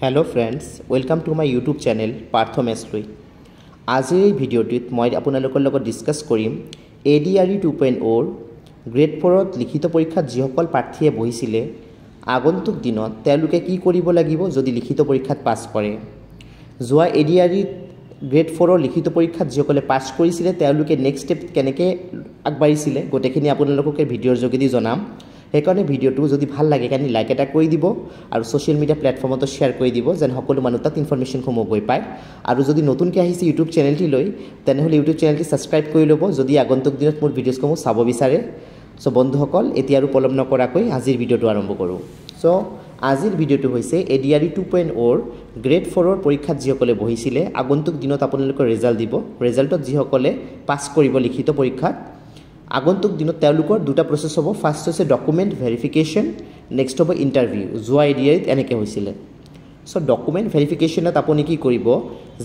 Hello friends, welcome to my YouTube channel Partho Mesloy. আজিৰ এই ভিডিঅ'টিত মই আপোনালোকৰ লগত ডিসকাস কৰিম ADRE 2.0 গ্ৰেড 4ত লিখিত পৰীক্ষাত যিসকল প্ৰাৰ্থীয়ে বহিছিলে আগন্তুক দিনত তেওঁলোকে কি কৰিব লাগিব যদি লিখিত পৰীক্ষাত পাছ কৰে যোৱা ADRE গ্ৰেড 4ৰ লিখিত পৰীক্ষাত যিসকলে পাছ কৰিছিলে তেওঁলোকে নেক্সট ষ্টেপ কেনেকৈ আগবাঢ়িছিলে গোটেইখিনি আপোনালোকক ভিডিঅ'ৰ যোগেদি জনাম সেইকাৰণে ভিডিঅ'টো যদি ভাল লাগে কানি লাইক এটা কৰি দিব আৰু সোশ্যাল মিডিয়া প্ল্যাটফৰ্মত শেয়াৰ কৰি দিব যেন সকলো মানুহ তাত ইনফৰমেশন সমূহ গৈ পায় আৰু যদি নতুনকৈ আহিছে ইউটিউব চেনেলটি লৈ তেনেহলে ইউটিউব চেনেলটি সাবস্ক্ৰাইব কৰি ল'ব যদি আগন্তুক দিনত মোৰ ভিডিঅ'সমূহ চাব বিচাৰে সো বন্ধুসকল এতিয়া আৰু পলম নকৰাকৈ আজিৰ ভিডিঅ'টো আৰম্ভ কৰোঁ সো আজিৰ ভিডিঅ'টো হৈছে ADRE 2.0 গ্ৰেড 4ৰ পৰীক্ষাত যিসকলে বহিছিলে আগন্তুক দিনত আপোনালোকৰ ৰিজাল্ট দিব ৰিজাল্টত যিসকলে পাছ কৰিব লিখিত পৰীক্ষাত আগন্তুক দিনত তেওঁলোকৰ দুটা প্ৰসেস হ'ব ফাৰ্স্ট হৈছে ডকুমেন্ট ভেৰিফিকেশন নেক্সট হ'ব ইন্টাৰভিউ যোৱা এডিআইত এনেকৈ হৈছিল সো ডকুমেন্ট ভেৰিফিকেশনত আপুনি কি কৰিব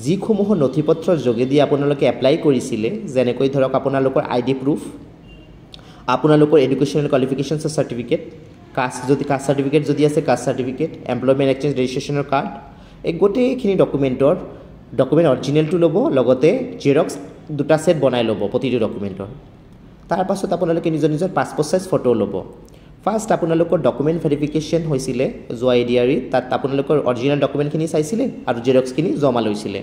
যিসমূহ নথিপত্ৰৰ যোগেদি আপোনালোকে এপ্লাই কৰিছিলে যেনেকৈ ধৰক আপোনালোকৰ আইডি প্ৰুফ আপোনালোকৰ educational qualifications certificate caste certificate যদি আছে কাষ্ট সাৰ্টিফিকেট এমপ্লয়মেন্ট এক্সচেঞ্জ ৰেজিষ্ট্ৰেচনৰ কাৰ্ড এই গোটেইখিনি ডকুমেন্ট অৰিজিনেলটো ল'ব লগতে জেৰক্স দুটা সেট বনাই ল'ব প্ৰতিটো ডকুমেন্টৰ তাৰ পাছত আপোনালোকে নিজৰ পাছপোৰ্ট সাইজ ফটো ল'ব ফাৰ্স্ট আপোনালোকৰ ডকুমেন্ট ভেৰিফিকেশন হৈছিলে যোৱা এডিআৰই তাত আপোনালোকৰ অৰিজিনেল ডকুমেন্টখিনি চাইছিলে আৰু জেৰক্সখিনি জমা লৈছিলে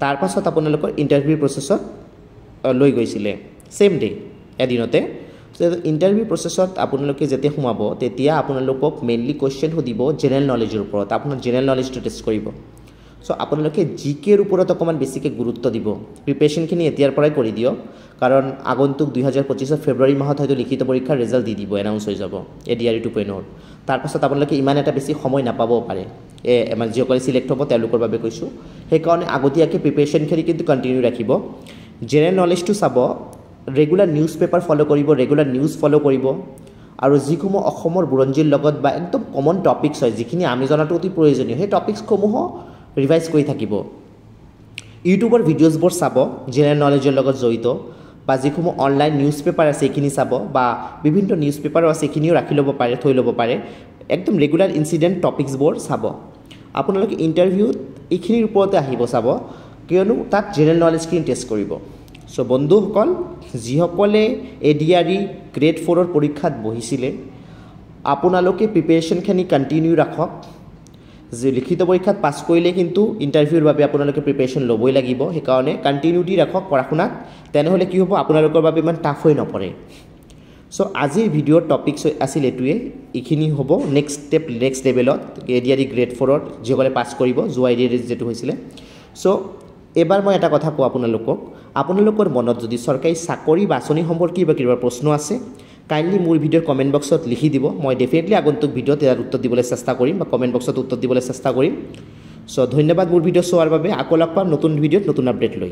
তাৰ পাছত আপোনালোকৰ ইন্টাৰভিউ প্ৰসেছত লৈ গৈছিলে সেম ডে এদিনতে ইন্টাৰভিউ প্ৰসেছত আপোনালোকে যেতিয়া সোমাব তেতিয়া আপোনালোকক মেইনলি কোৱেশ্চন সুধিব জেনেৰেল নলেজৰ ওপৰত আপোনাৰ জেনেৰেল নলেজটো টেষ্ট কৰিব সো আপোনালোকে জিকেৰ ওপৰত অকমান বেছিকে গুৰুত্ব দিব প্ৰিপাৰেচনখিনি এতিয়াৰ পৰাই কৰি দিয়ক কাৰণ আগন্তুক 2025 ফেব্ৰুৱাৰী মাহত হয়তো লিখিত পৰীক্ষাৰ ৰিজাল্ট দি দিব এনাউন্স হৈ যাব ADRE 2.0 তাৰ পাছত আপোনালোকে ইমান এটা বেছি সময় নাপাব পাৰে মানে যিসকলে সিলেক্ট হ'ব তেওঁলোকৰ বাবে কৈছো সেইকাৰণে আগতীয়াকৈ প্ৰিপাৰেচনখিনি কিন্তু কন্টিনিউ ৰাখিব জেনেৰেল নলেজটো চাব ৰেগুলাৰ নিউজ পেপাৰ ফলো কৰিব ৰেগুলাৰ নিউজ ফলো কৰিব আৰু যিসমূহ অসমৰ বুৰঞ্জীৰ লগত বা একদম কমন টপিকছ হয় যিখিনি আমি জনাটো অতি প্ৰয়োজনীয় সেই টপিকছসমূহ ৰিভাইজ কৰি থাকিব ইউটিউবৰ ভিডিঅ'ছবোৰ চাব জেনেৰেল নলেজৰ লগত জড়িত বা যিসমূহ অনলাইন নিউজ পেপাৰ আছে এইখিনি চাব বা বিভিন্ন নিউজ পেপাৰো আছে এইখিনিও ৰাখি ল'ব পাৰে থৈ ল'ব পাৰে একদম ৰেগুলাৰ ইনসিডেন্ট টপিকছবোৰ চাব আপোনালোকে ইন্টাৰভিউত এইখিনিৰ ওপৰতে আহিব চাব কিয়নো তাত জেনেৰেল নলেজখিনি টেষ্ট কৰিব সো বন্ধুসকল যিসকলে ADRE গ্ৰেড 4ৰ পৰীক্ষাত বহিছিলে আপোনালোকে প্ৰিপাৰেচনখিনি কন্টিনিউ ৰাখক যে লিখিত পৰীক্ষাত পাছ কৰিলে কিন্তু ইন্টাৰভিউৰ বাবে আপোনালোকে প্ৰিপাৰেচন ল'বই লাগিব সেইকাৰণে কন্টিনিউটি ৰাখক পঢ়াশুনাত তেনেহলে কি হ'ব আপোনালোকৰ বাবে ইমান টাফ হৈ নপৰে সো আজিৰ ভিডিঅ'ৰ টপিকছ আছিল এটোৱে ইখিনি হ'ব নেক্সট লেভেলত ADRE গ্ৰেড 4ৰ যিসকলে পাছ কৰিব যোৱা ADRE যেটো হৈছিলে সো এবাৰ মই এটা কথা কওঁ আপোনালোকৰ মনত যদি চৰকাৰী চাকৰি বাছনি সম্পৰ্কীয় কিবা প্ৰশ্ন আছে কাইন্ডলি মোৰ ভিডিঅ'ৰ কমেন্ট বক্সত লিখি দিব মই ডেফিনেটলি আগন্তুক ভিডিঅ'ত ইয়াৰ উত্তৰ দিবলৈ চেষ্টা কৰিম বা কমেন্ট বক্সত উত্তৰ দিবলৈ চেষ্টা কৰিম সো ধন্যবাদ মোৰ ভিডিঅ' চোৱাৰ বাবে আকৌ লগ পাম নতুন ভিডিঅ'ত নতুন আপডেট লৈ